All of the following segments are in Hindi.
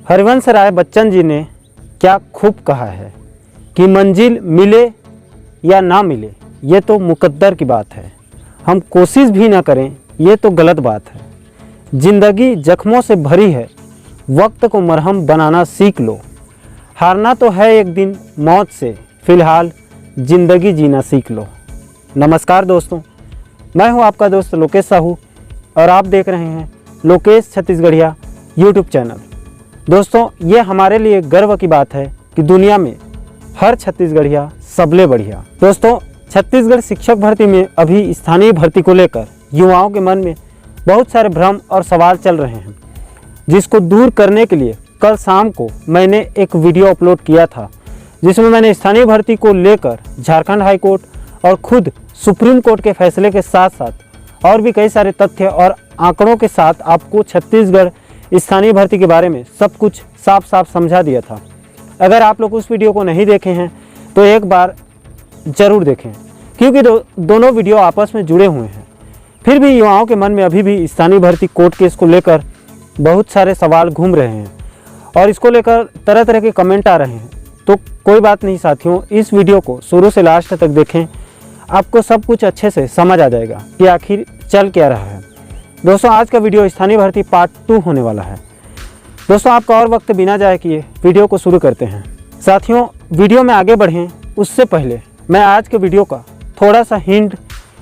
हरिवंश राय बच्चन जी ने क्या खूब कहा है कि मंजिल मिले या ना मिले ये तो मुकद्दर की बात है, हम कोशिश भी ना करें ये तो गलत बात है। ज़िंदगी जख्मों से भरी है, वक्त को मरहम बनाना सीख लो। हारना तो है एक दिन मौत से, फ़िलहाल ज़िंदगी जीना सीख लो। नमस्कार दोस्तों, मैं हूं आपका दोस्त लोकेश साहू और आप देख रहे हैं लोकेश छत्तीसगढ़िया यूट्यूब चैनल। दोस्तों, ये हमारे लिए गर्व की बात है कि दुनिया में हर छत्तीसगढ़िया सबले बढ़िया। दोस्तों, छत्तीसगढ़ शिक्षक भर्ती में अभी स्थानीय भर्ती को लेकर युवाओं के मन में बहुत सारे भ्रम और सवाल चल रहे हैं, जिसको दूर करने के लिए कल शाम को मैंने एक वीडियो अपलोड किया था, जिसमें मैंने स्थानीय भर्ती को लेकर झारखंड हाई कोर्ट और खुद सुप्रीम कोर्ट के फैसले के साथ साथ और भी कई सारे तथ्य और आंकड़ों के साथ आपको छत्तीसगढ़ स्थानीय भर्ती के बारे में सब कुछ साफ साफ समझा दिया था। अगर आप लोग उस वीडियो को नहीं देखे हैं तो एक बार ज़रूर देखें, क्योंकि दोनों वीडियो आपस में जुड़े हुए हैं। फिर भी युवाओं के मन में अभी भी स्थानीय भर्ती कोर्ट केस को लेकर बहुत सारे सवाल घूम रहे हैं और इसको लेकर तरह तरह के कमेंट आ रहे हैं। तो कोई बात नहीं साथियों, इस वीडियो को शुरू से लास्ट तक देखें, आपको सब कुछ अच्छे से समझ आ जाएगा कि आखिर चल क्या रहा है। दोस्तों, आज का वीडियो स्थानीय भर्ती पार्ट 2 होने वाला है। दोस्तों, आपका और वक्त बिना जाए किए वीडियो को शुरू करते हैं। साथियों, वीडियो में आगे बढ़ें उससे पहले मैं आज के वीडियो का थोड़ा सा हिंट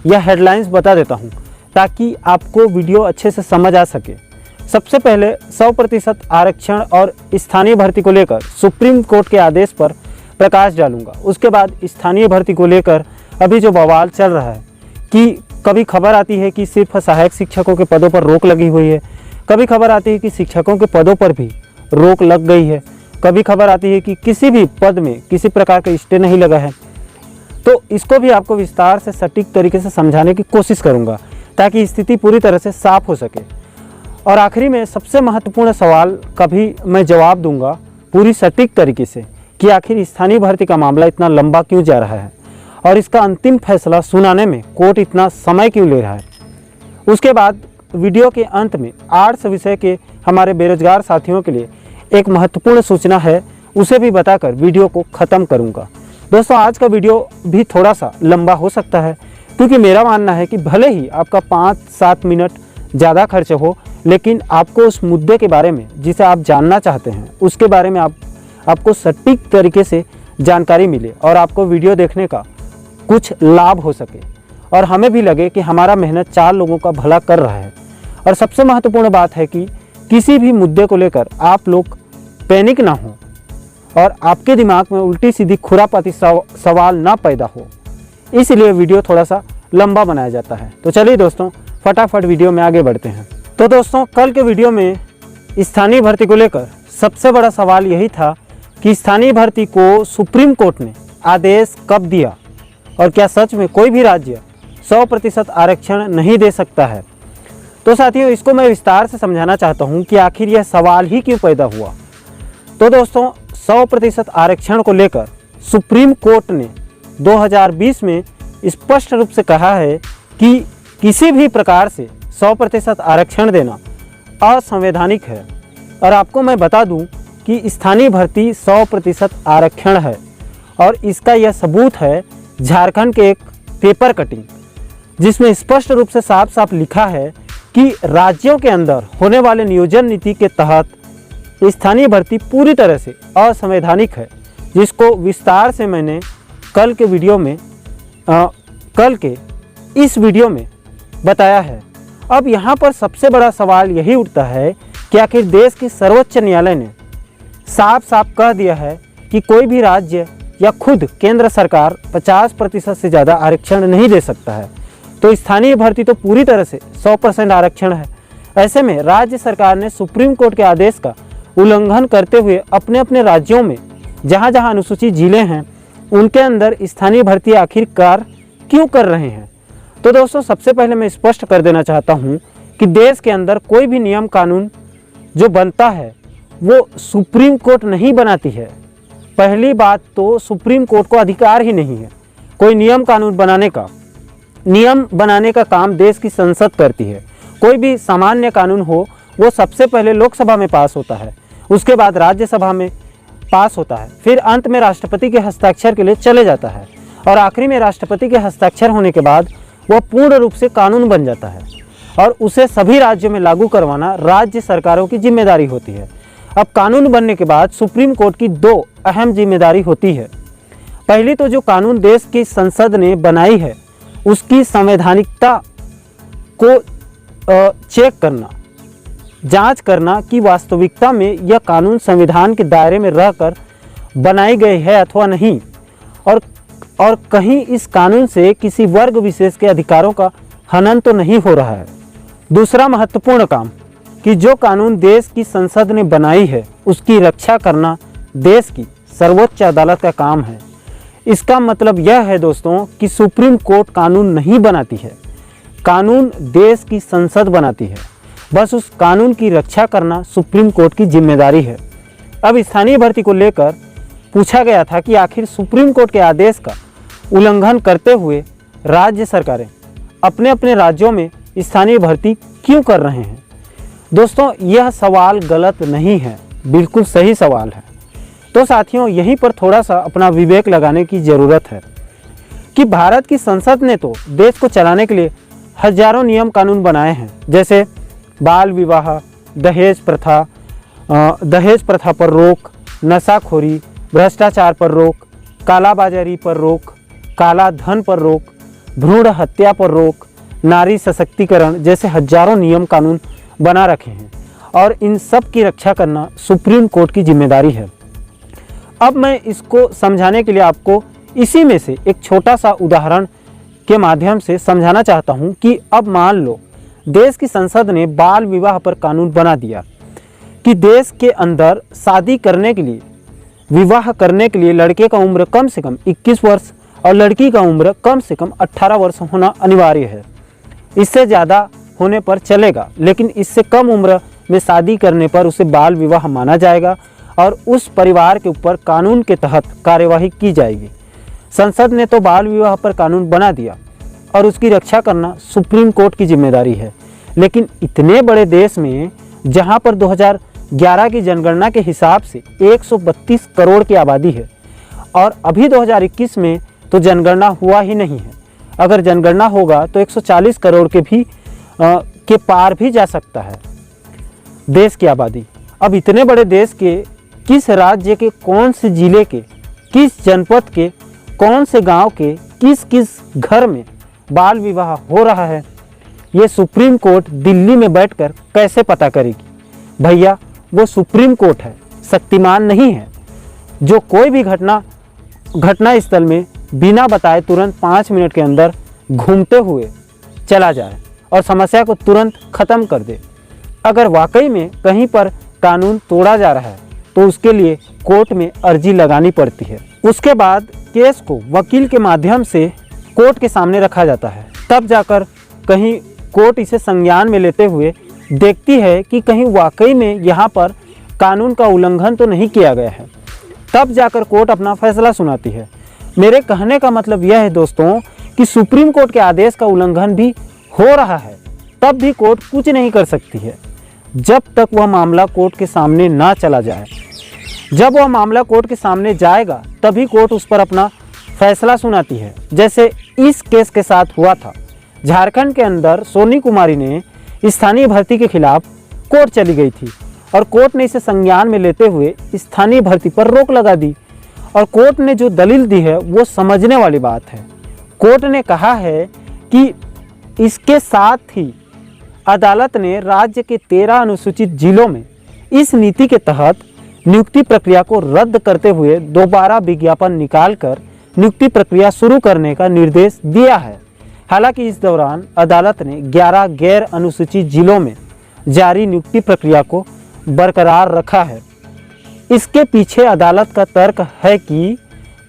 या हेडलाइंस बता देता हूं, ताकि आपको वीडियो अच्छे से समझ आ सके। सबसे पहले 100% आरक्षण और स्थानीय भर्ती को लेकर सुप्रीम कोर्ट के आदेश पर प्रकाश डालूंगा। उसके बाद स्थानीय भर्ती को लेकर अभी जो बवाल चल रहा है कि कभी खबर आती है कि सिर्फ सहायक शिक्षकों के पदों पर रोक लगी हुई है, कभी खबर आती है कि शिक्षकों के पदों पर भी रोक लग गई है, कभी खबर आती है कि किसी भी पद में किसी प्रकार का स्टे नहीं लगा है। तो इसको भी आपको विस्तार से सटीक तरीके से समझाने की कोशिश करूंगा, ताकि स्थिति पूरी तरह से साफ हो सके। और आखिरी में सबसे महत्वपूर्ण सवाल का भी मैं जवाब दूंगा पूरी सटीक तरीके से कि आखिर स्थानीय भर्ती का मामला इतना लंबा क्यों जा रहा है और इसका अंतिम फैसला सुनाने में कोर्ट इतना समय क्यों ले रहा है। उसके बाद वीडियो के अंत में आर्ट्स विषय के हमारे बेरोजगार साथियों के लिए एक महत्वपूर्ण सूचना है, उसे भी बताकर वीडियो को ख़त्म करूंगा। दोस्तों, आज का वीडियो भी थोड़ा सा लंबा हो सकता है, क्योंकि मेरा मानना है कि भले ही आपका 5-7 मिनट ज़्यादा खर्च हो, लेकिन आपको उस मुद्दे के बारे में जिसे आप जानना चाहते हैं उसके बारे में आपको सटीक तरीके से जानकारी मिले और आपको वीडियो देखने का कुछ लाभ हो सके और हमें भी लगे कि हमारा मेहनत 4 लोगों का भला कर रहा है। और सबसे महत्वपूर्ण बात है कि किसी भी मुद्दे को लेकर आप लोग पैनिक ना हो और आपके दिमाग में उल्टी सीधी खुरापाती सवाल ना पैदा हो, इसलिए वीडियो थोड़ा सा लंबा बनाया जाता है। तो चलिए दोस्तों, फटाफट वीडियो में आगे बढ़ते हैं। तो दोस्तों, कल के वीडियो में स्थानीय भर्ती को लेकर सबसे बड़ा सवाल यही था कि स्थानीय भर्ती को सुप्रीम कोर्ट ने आदेश कब दिया और क्या सच में कोई भी राज्य 100% आरक्षण नहीं दे सकता है। तो साथियों, इसको मैं विस्तार से समझाना चाहता हूं कि आखिर यह सवाल ही क्यों पैदा हुआ। तो दोस्तों, 100% आरक्षण को लेकर सुप्रीम कोर्ट ने 2020 में स्पष्ट रूप से कहा है कि किसी भी प्रकार से 100% आरक्षण देना असंवैधानिक है। और आपको मैं बता दूं कि स्थानीय भर्ती 100% आरक्षण है और इसका यह सबूत है झारखंड के एक पेपर कटिंग, जिसमें स्पष्ट रूप से साफ साफ लिखा है कि राज्यों के अंदर होने वाले नियोजन नीति के तहत स्थानीय भर्ती पूरी तरह से असंवैधानिक है, जिसको विस्तार से मैंने कल के इस वीडियो में बताया है। अब यहाँ पर सबसे बड़ा सवाल यही उठता है कि आखिर देश की सर्वोच्च न्यायालय ने साफ साफ कह दिया है कि कोई भी राज्य या खुद केंद्र सरकार 50% से ज़्यादा आरक्षण नहीं दे सकता है। तो स्थानीय भर्ती तो पूरी तरह से 100% आरक्षण है। ऐसे में राज्य सरकार ने सुप्रीम कोर्ट के आदेश का उल्लंघन करते हुए अपने अपने राज्यों में जहाँ जहाँ अनुसूचित जिले हैं उनके अंदर स्थानीय भर्ती आखिरकार क्यों कर रहे हैं। तो दोस्तों, सबसे पहले मैं स्पष्ट कर देना चाहता हूँ कि देश के अंदर कोई भी नियम कानून जो बनता है वो सुप्रीम कोर्ट नहीं बनाती है। पहली बात तो सुप्रीम कोर्ट को अधिकार ही नहीं है कोई नियम कानून बनाने का। नियम बनाने का काम देश की संसद करती है। कोई भी सामान्य कानून हो वो सबसे पहले लोकसभा में पास होता है, उसके बाद राज्यसभा में पास होता है, फिर अंत में राष्ट्रपति के हस्ताक्षर के लिए चले जाता है और आखिरी में राष्ट्रपति के हस्ताक्षर होने के बाद वह पूर्ण रूप से कानून बन जाता है और उसे सभी राज्यों में लागू करवाना राज्य सरकारों की जिम्मेदारी होती है। अब कानून बनने के बाद सुप्रीम कोर्ट की दो अहम जिम्मेदारी होती है। पहली तो जो कानून देश की संसद ने बनाई है उसकी संवैधानिकता को चेक करना, जांच करना कि वास्तविकता में यह कानून संविधान के दायरे में रहकर बनाई गई है अथवा नहीं, और कहीं इस कानून से किसी वर्ग विशेष के अधिकारों का हनन तो नहीं हो रहा है। दूसरा महत्वपूर्ण काम कि जो कानून देश की संसद ने बनाई है उसकी रक्षा करना देश की सर्वोच्च अदालत का काम है। इसका मतलब यह है दोस्तों कि सुप्रीम कोर्ट कानून नहीं बनाती है, कानून देश की संसद बनाती है। बस उस कानून की रक्षा करना सुप्रीम कोर्ट की जिम्मेदारी है। अब स्थानीय भर्ती को लेकर पूछा गया था कि आखिर सुप्रीम कोर्ट के आदेश का उल्लंघन करते हुए राज्य सरकारें अपने अपने राज्यों में स्थानीय भर्ती क्यों कर रहे हैं। दोस्तों यह सवाल गलत नहीं है, बिल्कुल सही सवाल है। तो साथियों यहीं पर थोड़ा सा अपना विवेक लगाने की ज़रूरत है कि भारत की संसद ने तो देश को चलाने के लिए हजारों नियम कानून बनाए हैं, जैसे बाल विवाह, दहेज प्रथा पर रोक, नशाखोरी, भ्रष्टाचार पर रोक, कालाबाजारी पर रोक, काला धन पर रोक, भ्रूण हत्या पर रोक, नारी सशक्तिकरण जैसे हजारों नियम कानून बना रखे हैं और इन सब की रक्षा करना सुप्रीम कोर्ट की जिम्मेदारी है। अब मैं इसको समझाने के लिए आपको इसी में से एक छोटा सा उदाहरण के माध्यम से समझाना चाहता हूं कि अब मान लो देश की संसद ने बाल विवाह पर कानून बना दिया कि देश के अंदर शादी करने के लिए, विवाह करने के लिए लड़के का उम्र कम से कम 21 वर्ष और लड़की का उम्र कम से कम 18 वर्ष होना अनिवार्य है। इससे ज़्यादा होने पर चलेगा, लेकिन इससे कम उम्र में शादी करने पर उसे बाल विवाह माना जाएगा और उस परिवार के ऊपर कानून के तहत कार्यवाही की जाएगी। संसद ने तो बाल विवाह पर कानून बना दिया और उसकी रक्षा करना सुप्रीम कोर्ट की जिम्मेदारी है, लेकिन इतने बड़े देश में जहां पर 2011 की जनगणना के हिसाब से 132 करोड़ की आबादी है और अभी 2021 में तो जनगणना हुआ ही नहीं है। अगर जनगणना होगा तो 140 करोड़ के पार भी जा सकता है देश की आबादी। अब इतने बड़े देश के किस राज्य के कौन से जिले के, किस जनपद के, कौन से गांव के किस किस घर में बाल विवाह हो रहा है, ये सुप्रीम कोर्ट दिल्ली में बैठकर कैसे पता करेगी। भैया वो सुप्रीम कोर्ट है, शक्तिमान नहीं है जो कोई भी घटना स्थल में बिना बताए तुरंत 5 मिनट के अंदर घूमते हुए चला जाए और समस्या को तुरंत ख़त्म कर दे। अगर वाकई में कहीं पर कानून तोड़ा जा रहा है तो उसके लिए कोर्ट में अर्जी लगानी पड़ती है। उसके बाद केस को वकील के माध्यम से कोर्ट के सामने रखा जाता है, तब जाकर कहीं कोर्ट इसे संज्ञान में लेते हुए देखती है कि कहीं वाकई में यहाँ पर कानून का उल्लंघन तो नहीं किया गया है, तब जाकर कोर्ट अपना फैसला सुनाती है। मेरे कहने का मतलब यह है दोस्तों कि सुप्रीम कोर्ट के आदेश का उल्लंघन भी हो रहा है तब भी कोर्ट कुछ नहीं कर सकती है जब तक वह मामला कोर्ट के सामने ना चला जाए। जब वह मामला कोर्ट के सामने जाएगा तभी कोर्ट उस पर अपना फैसला सुनाती है। जैसे इस केस के साथ हुआ था, झारखंड के अंदर सोनी कुमारी ने स्थानीय भर्ती के खिलाफ कोर्ट चली गई थी और कोर्ट ने इसे संज्ञान में लेते हुए स्थानीय भर्ती पर रोक लगा दी और कोर्ट ने जो दलील दी है वो समझने वाली बात है। कोर्ट ने कहा है कि इसके साथ ही अदालत ने राज्य के 13 अनुसूचित जिलों में इस नीति के तहत नियुक्ति प्रक्रिया को रद्द करते हुए दोबारा विज्ञापन निकालकर नियुक्ति प्रक्रिया शुरू करने का निर्देश दिया है। हालांकि इस दौरान अदालत ने 11 गैर अनुसूचित जिलों में जारी नियुक्ति प्रक्रिया को बरकरार रखा है। इसके पीछे अदालत का तर्क है कि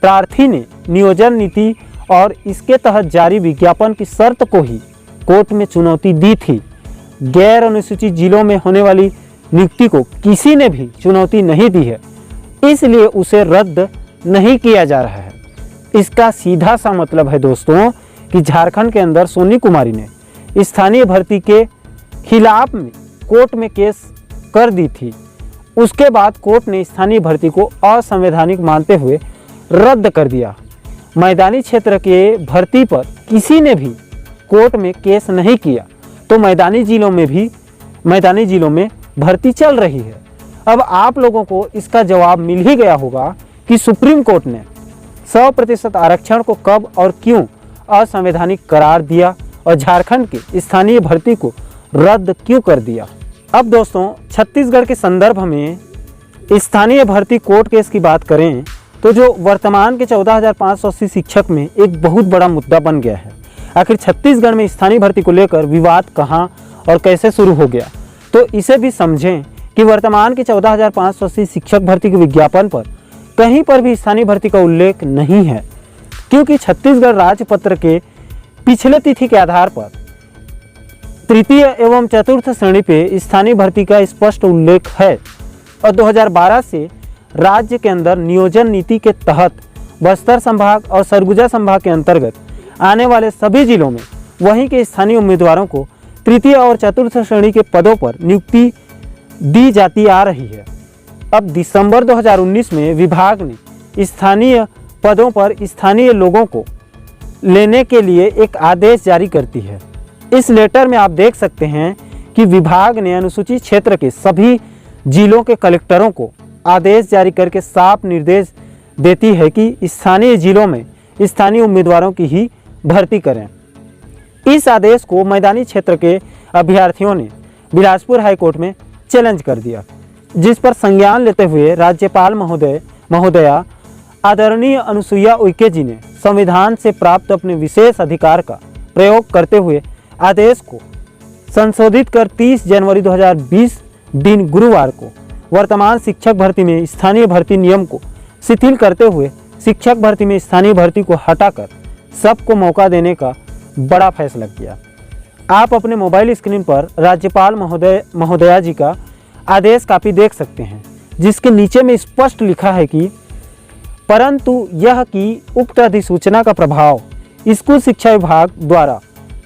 प्रार्थी ने नियोजन नीति और इसके तहत जारी विज्ञापन की शर्त को ही कोर्ट में चुनौती दी थी। गैर अनुसूचित जिलों में होने वाली नियुक्ति को किसी ने भी चुनौती नहीं दी है, इसलिए उसे रद्द नहीं किया जा रहा है। इसका सीधा सा मतलब है दोस्तों कि झारखंड के अंदर सोनी कुमारी ने स्थानीय भर्ती के खिलाफ में कोर्ट में केस कर दी थी उसके बाद कोर्ट ने स्थानीय भर्ती को असंवैधानिक मानते हुए रद्द कर दिया। मैदानी क्षेत्र के भर्ती पर किसी ने भी कोर्ट में केस नहीं किया, तो मैदानी जिलों में भर्ती चल रही है। अब आप लोगों को इसका जवाब मिल ही गया होगा कि सुप्रीम कोर्ट ने 100% आरक्षण को कब और क्यों असंवैधानिक करार दिया और झारखंड की स्थानीय भर्ती को रद्द क्यों कर दिया। अब दोस्तों, छत्तीसगढ़ के संदर्भ में स्थानीय भर्ती कोर्ट केस की बात करें तो जो वर्तमान के 14,580 शिक्षक में एक बहुत बड़ा मुद्दा बन गया है। आखिर छत्तीसगढ़ में स्थानीय भर्ती को लेकर विवाद कहां और कैसे शुरू हो गया, तो इसे भी समझें कि वर्तमान के 14,580 शिक्षक भर्ती के विज्ञापन पर कहीं पर भी स्थानीय भर्ती का उल्लेख नहीं है, क्योंकि छत्तीसगढ़ राज्य पत्र के पिछले तिथि के आधार पर तृतीय एवं चतुर्थ श्रेणी पे स्थानीय भर्ती का स्पष्ट उल्लेख है और 2012 से राज्य के अंदर नियोजन नीति के तहत बस्तर संभाग और सरगुजा संभाग के अंतर्गत आने वाले सभी जिलों में वहीं के स्थानीय उम्मीदवारों को तृतीय और चतुर्थ श्रेणी के पदों पर नियुक्ति दी जाती आ रही है। अब दिसंबर 2019 में विभाग ने स्थानीय पदों पर स्थानीय लोगों को लेने के लिए एक आदेश जारी करती है। इस लेटर में आप देख सकते हैं कि विभाग ने अनुसूचित क्षेत्र के सभी जिलों के कलेक्टरों को आदेश जारी करके साफ निर्देश देती है कि स्थानीय जिलों में स्थानीय उम्मीदवारों की ही भर्ती करें। इस आदेश को मैदानी क्षेत्र के अभ्यर्थियों ने बिलासपुर हाईकोर्ट में चैलेंज कर दिया, जिस पर संज्ञान लेते हुए राज्यपाल महोदया आदरणीय अनुसुईया उइके जी ने संविधान से प्राप्त अपने विशेष अधिकार का प्रयोग करते हुए आदेश को संशोधित कर 30 जनवरी 2020 दिन गुरुवार को वर्तमान शिक्षक भर्ती में स्थानीय भर्ती नियम को शिथिल करते हुए शिक्षक भर्ती में स्थानीय भर्ती को हटाकर सबको मौका देने का बड़ा फैसला किया। आप अपने मोबाइल स्क्रीन पर राज्यपाल महोदया जी का आदेश कापी देख सकते हैं, जिसके नीचे में स्पष्ट लिखा है कि परंतु यह कि उक्त अधिसूचना का प्रभाव स्कूल शिक्षा विभाग द्वारा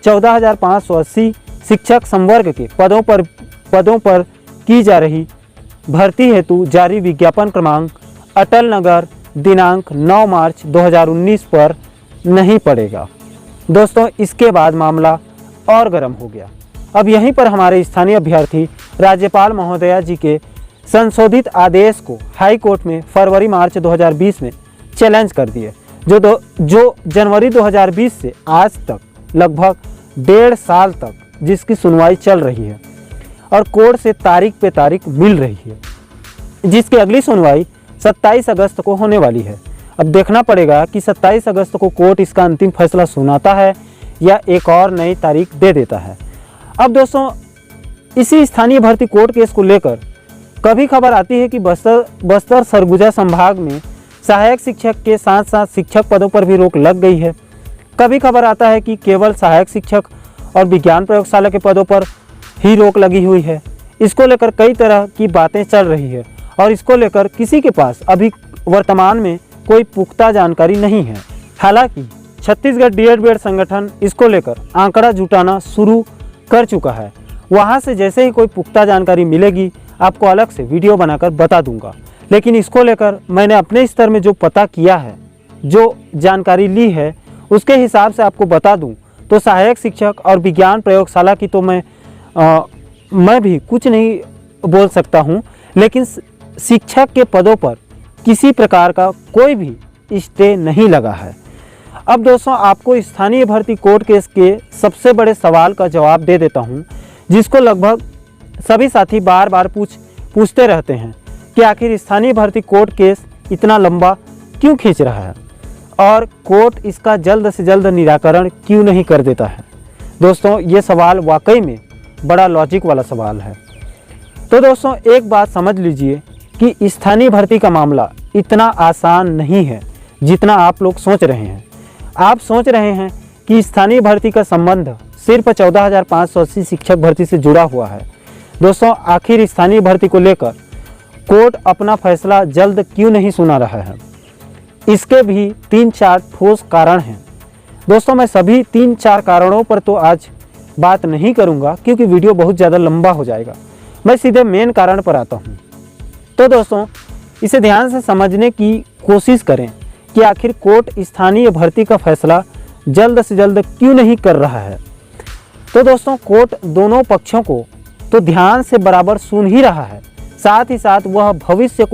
14,580 शिक्षक संवर्ग के पदों पर की जा रही भर्ती हेतु जारी विज्ञापन क्रमांक अटल नगर दिनांक 9 मार्च 2019 पर नहीं पड़ेगा। दोस्तों, इसके बाद मामला और गर्म हो गया। अब यहीं पर हमारे स्थानीय अभ्यर्थी राज्यपाल महोदया जी के संशोधित आदेश को हाई कोर्ट में फरवरी मार्च 2020 में चैलेंज कर दिए, जो जनवरी 2020 से आज तक लगभग 1.5 साल तक जिसकी सुनवाई चल रही है और कोर्ट से तारीख पे तारीख मिल रही है, जिसकी अगली सुनवाई 27 अगस्त को होने वाली है। अब देखना पड़ेगा कि 27 अगस्त को कोर्ट इसका अंतिम फैसला सुनाता है या एक और नई तारीख दे देता है। अब दोस्तों, इसी स्थानीय भर्ती कोर्ट केस को लेकर कभी खबर आती है कि बस्तर सरगुजा संभाग में सहायक शिक्षक के साथ साथ शिक्षक पदों पर भी रोक लग गई है। कभी खबर आता है कि केवल सहायक शिक्षक और विज्ञान प्रयोगशाला के पदों पर ही रोक लगी हुई है। इसको लेकर कई तरह की बातें चल रही है और इसको लेकर किसी के पास अभी वर्तमान में कोई पुख्ता जानकारी नहीं है। हालांकि छत्तीसगढ़ डीएड संगठन इसको लेकर आंकड़ा जुटाना शुरू कर चुका है। वहां से जैसे ही कोई पुख्ता जानकारी मिलेगी आपको अलग से वीडियो बनाकर बता दूंगा। लेकिन इसको लेकर मैंने अपने स्तर में जो पता किया है, जो जानकारी ली है, उसके हिसाब से आपको बता दूं तो सहायक शिक्षक और विज्ञान प्रयोगशाला की तो मैं भी कुछ नहीं बोल सकता हूं, लेकिन शिक्षक के पदों पर किसी प्रकार का कोई भी स्टे नहीं लगा है। अब दोस्तों, आपको स्थानीय भर्ती कोर्ट केस के सबसे बड़े सवाल का जवाब दे देता हूं, जिसको लगभग सभी साथी बार बार पूछते रहते हैं कि आखिर स्थानीय भर्ती कोर्ट केस इतना लंबा क्यों खींच रहा है और कोर्ट इसका जल्द से जल्द निराकरण क्यों नहीं कर देता है। दोस्तों, ये सवाल वाकई में बड़ा लॉजिक वाला सवाल है। तो दोस्तों, एक बात समझ लीजिए कि स्थानीय भर्ती का मामला इतना आसान नहीं है जितना आप लोग सोच रहे हैं। आप सोच रहे हैं कि स्थानीय भर्ती का संबंध सिर्फ 14,580 शिक्षक भर्ती से जुड़ा हुआ है। दोस्तों, आखिर स्थानीय भर्ती को लेकर कोर्ट अपना फैसला जल्द क्यों नहीं सुना रहा है, इसके भी 3-4 ठोस कारण हैं। दोस्तों, मैं सभी 3-4 कारणों पर तो आज बात नहीं करूंगा क्योंकि वीडियो बहुत ज़्यादा लंबा हो जाएगा। मैं सीधे मेन कारण पर आता हूं। तो दोस्तों इसे ध्यान से समझने की कोशिश करें कि आखिर कोर्ट स्थानीय भर्ती का फैसला जल्द से जल्द क्यों नहीं कर रहा है। तो दोस्तों कोर्ट दोनों पक्षों को तो ध्यान से बराबर सुन ही रहा है, साथ ही साथ वह भविष्य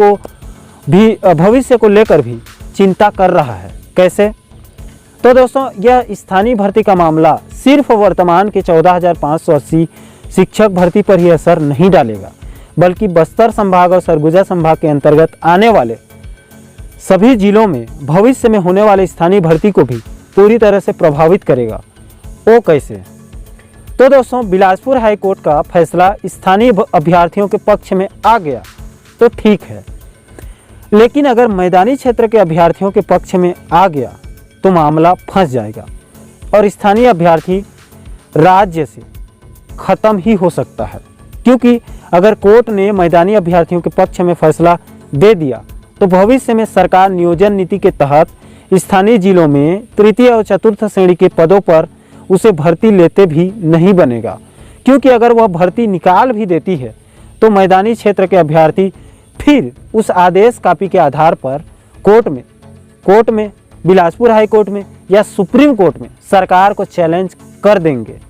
को लेकर भी चिंता कर रहा है। कैसे? तो दोस्तों यह स्थानीय भर्ती का मामला सिर्फ वर्तमान के 14,580 शिक्षक भर्ती पर ही असर नहीं डालेगा, बल्कि बस्तर संभाग और सरगुजा संभाग के अंतर्गत आने वाले सभी जिलों में भविष्य में होने वाले स्थानीय भर्ती को भी पूरी तरह से प्रभावित करेगा। वो कैसे? तो दोस्तों बिलासपुर हाई कोर्ट का फैसला स्थानीय अभ्यर्थियों के पक्ष में आ गया तो ठीक है, लेकिन अगर मैदानी क्षेत्र के अभ्यर्थियों के पक्ष में आ गया तो मामला फंस जाएगा और स्थानीय अभ्यर्थी राज्य से खत्म ही हो सकता है। क्योंकि अगर कोर्ट ने मैदानी अभ्यर्थियों के पक्ष में फैसला दे दिया तो भविष्य में सरकार नियोजन नीति के तहत स्थानीय जिलों में तृतीय और चतुर्थ श्रेणी के पदों पर उसे भर्ती लेते भी नहीं बनेगा। क्योंकि अगर वह भर्ती निकाल भी देती है तो मैदानी क्षेत्र के अभ्यर्थी फिर उस आदेश कॉपी के आधार पर कोर्ट में बिलासपुर हाई कोर्ट में या सुप्रीम कोर्ट में सरकार को चैलेंज कर देंगे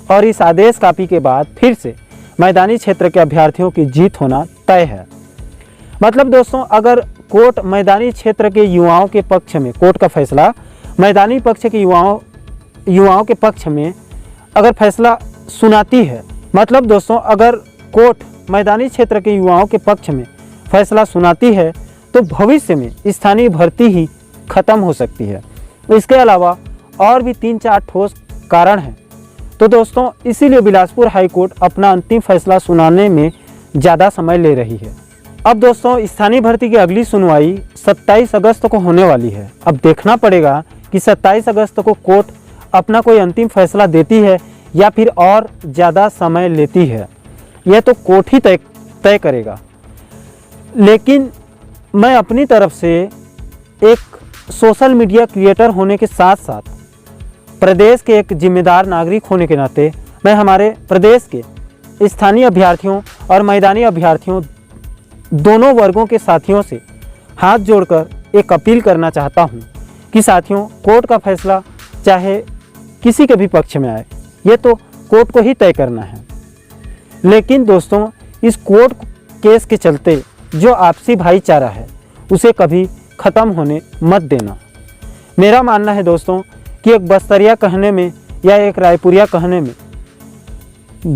और इस आदेश कॉपी के बाद फिर से मैदानी क्षेत्र के अभ्यर्थियों की जीत होना तय है। मतलब दोस्तों अगर कोर्ट मैदानी क्षेत्र के युवाओं के पक्ष में, कोर्ट का फैसला मैदानी पक्ष के युवाओं के पक्ष में अगर फैसला सुनाती है, मतलब दोस्तों अगर कोर्ट मैदानी क्षेत्र के युवाओं के पक्ष में फैसला सुनाती है तो भविष्य में स्थानीय भर्ती ही खत्म हो सकती है। इसके अलावा और भी 3-4 ठोस कारण हैं। तो दोस्तों इसीलिए बिलासपुर हाई कोर्ट अपना अंतिम फैसला सुनाने में ज़्यादा समय ले रही है। अब दोस्तों स्थानीय भर्ती की अगली सुनवाई 27 अगस्त को होने वाली है। अब देखना पड़ेगा कि 27 अगस्त को कोर्ट अपना कोई अंतिम फैसला देती है या फिर और ज़्यादा समय लेती है, यह तो कोर्ट ही तय करेगा। लेकिन मैं अपनी तरफ से एक सोशल मीडिया क्रिएटर होने के साथ साथ प्रदेश के एक जिम्मेदार नागरिक होने के नाते मैं हमारे प्रदेश के स्थानीय अभ्यर्थियों और मैदानी अभ्यर्थियों दोनों वर्गों के साथियों से हाथ जोड़कर एक अपील करना चाहता हूं कि साथियों कोर्ट का फैसला चाहे किसी के भी पक्ष में आए, ये तो कोर्ट को ही तय करना है। लेकिन दोस्तों इस कोर्ट केस के चलते जो आपसी भाईचारा है उसे कभी ख़त्म होने मत देना। मेरा मानना है दोस्तों कि एक बस्तरिया कहने में या एक रायपुरिया कहने में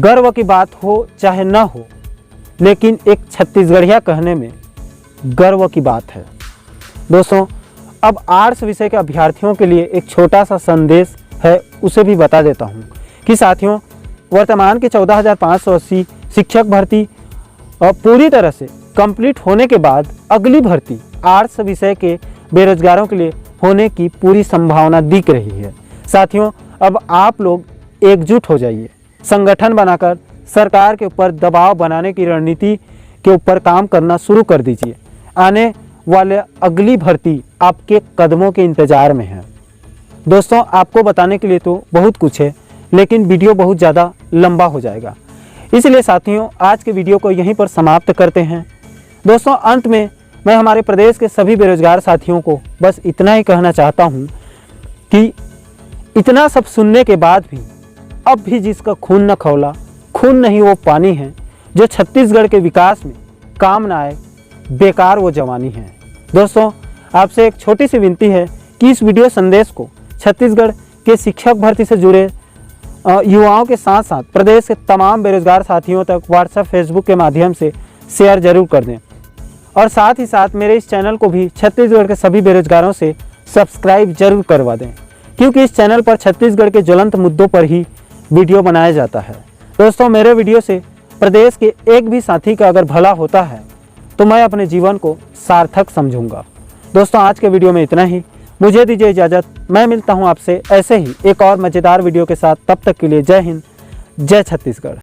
गर्व की बात हो चाहे ना हो, लेकिन एक छत्तीसगढ़िया कहने में गर्व की बात है। दोस्तों अब आर्ट्स विषय के अभ्यर्थियों के लिए एक छोटा सा संदेश है, उसे भी बता देता हूँ कि साथियों वर्तमान के 14,580 शिक्षक भर्ती पूरी तरह से कंप्लीट होने के बाद अगली भर्ती आर्ट्स विषय के बेरोजगारों के लिए होने की पूरी संभावना दिख रही है। साथियों अब आप लोग एकजुट हो जाइए, संगठन बनाकर सरकार के ऊपर दबाव बनाने की रणनीति के ऊपर काम करना शुरू कर दीजिए। आने वाले अगली भर्ती आपके कदमों के इंतज़ार में है। दोस्तों आपको बताने के लिए तो बहुत कुछ है, लेकिन वीडियो बहुत ज़्यादा लंबा हो जाएगा, इसलिए साथियों आज के वीडियो को यहीं पर समाप्त करते हैं। दोस्तों अंत में मैं हमारे प्रदेश के सभी बेरोजगार साथियों को बस इतना ही कहना चाहता हूं कि इतना सब सुनने के बाद भी अब भी जिसका खून न खौला, खून नहीं वो पानी है, जो छत्तीसगढ़ के विकास में काम न आए, बेकार वो जवानी है। दोस्तों आपसे एक छोटी सी विनती है कि इस वीडियो संदेश को छत्तीसगढ़ के शिक्षक भर्ती से जुड़े युवाओं के साथ साथ प्रदेश के तमाम बेरोजगार साथियों तक व्हाट्सएप, फेसबुक के माध्यम से शेयर जरूर कर दें और साथ ही साथ मेरे इस चैनल को भी छत्तीसगढ़ के सभी बेरोजगारों से सब्सक्राइब जरूर करवा दें, क्योंकि इस चैनल पर छत्तीसगढ़ के ज्वलंत मुद्दों पर ही वीडियो बनाया जाता है। दोस्तों मेरे वीडियो से प्रदेश के एक भी साथी का अगर भला होता है तो मैं अपने जीवन को सार्थक समझूंगा। दोस्तों आज के वीडियो में इतना ही, मुझे दीजिए इजाज़त। मैं मिलता हूं आपसे ऐसे ही एक और मज़ेदार वीडियो के साथ। तब तक के लिए जय हिंद, जय छत्तीसगढ़।